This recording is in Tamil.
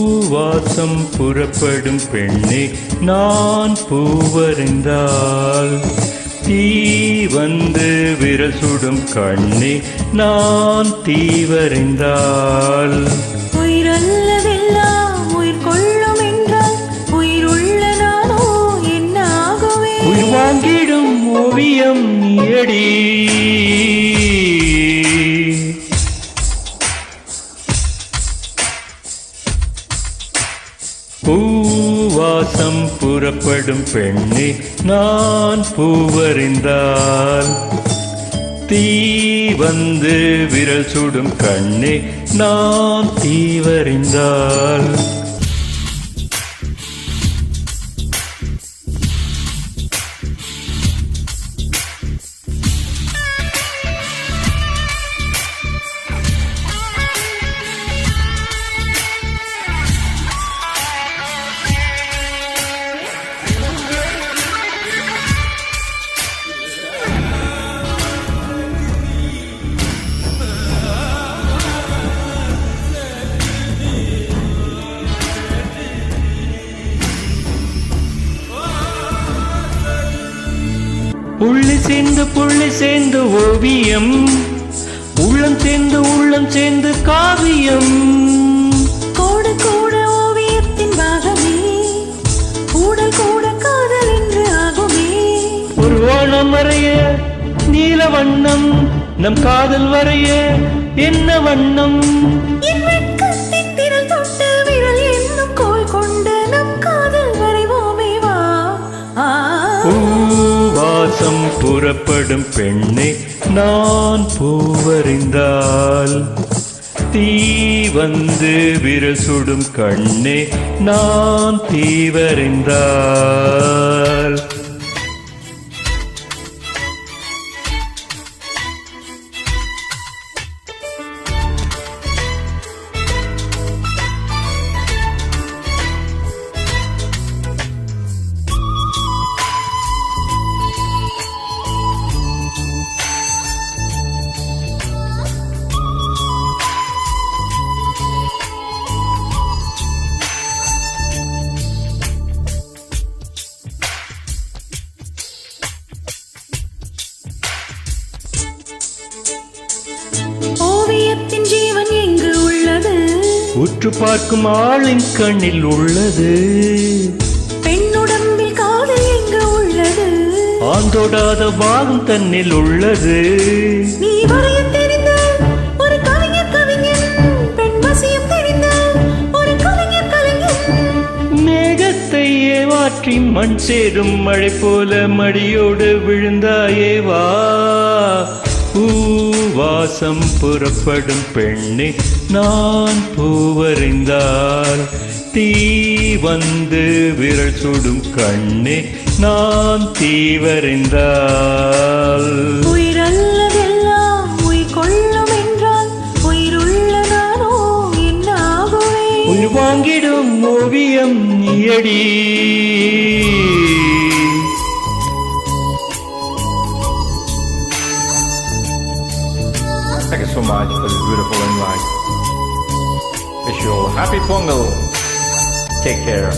பூவாசம் புறப்படும் பெண்ணே நான் பூவறிந்தால் தீ வந்து விரல் சுடும் கண்ணே நான் தீவறிந்தால் உயிரல்லவெல்லாம் உயிர் கொள்ளும் என்றால் உயிருள்ள நானோ என்ன ஆகுவே உயிர் வாங்கிடும் ஓவியம் நீயடி பூவாசம் புறப்படும் பெண்ணே நான் பூவறிந்தால் தீ வந்து விரல் சுடும் கண்ணே நான் தீவறிந்தால் புள்ளி சேர்ந்து ஓவியம் உள்ளம் சேர்ந்து காவியம் கோடு கூட ஓவியத்தின் பாகமே கூடல் கூட காதல் என்று ஆகுமே ஒரு ஓணம் வரைய நீல வண்ணம் நம் காதல் வரைய என்ன வண்ணம் என் வெட்கத்தின் திரள் தொட்டு விரல் என்னும் கோல் கொண்டு நம் காதல் வரைவோமே வா பூவாசம் புறப்படும் பெண்ணே நான் பூவறிந்தால் தீ வந்து விரல் சுடும் கண்ணே நான் தீவறிந்தால் ஓவியத்தின் ஜீவன் எங்கு உள்ளது உற்று பார்க்கும் ஆளின் கண்ணில் உள்ளது பெண்ணுடம்பில் காதல் எங்கு உள்ளது ஆந்தோடாத பாகம் தன்னில் உள்ளது நீ வரைய தெரிந்த ஒரு கவிஞர் பெண் வசியம் தெரிந்த ஒரு கலைஞர் மேகத்தை ஏமாற்றி மண் சேரும் மழை போல மடியோடு விழுந்தாயே வா பூவாசம் புறப்படும் பெண்ணே நான் பூவறிந்தால் தீ வந்து விரல் சுடும் கண்ணே நான் தீவறிந்தால் உயிரல்லவெல்லாம் உயிர் கொள்ளும் என்றால் உயிருள்ள நானோ என்ன ஆகுவே உயிர் வாங்கிடும் ஓவியம் நீயடி Thank you so much for this beautiful invite. Wish you all happy Pongal. Take care.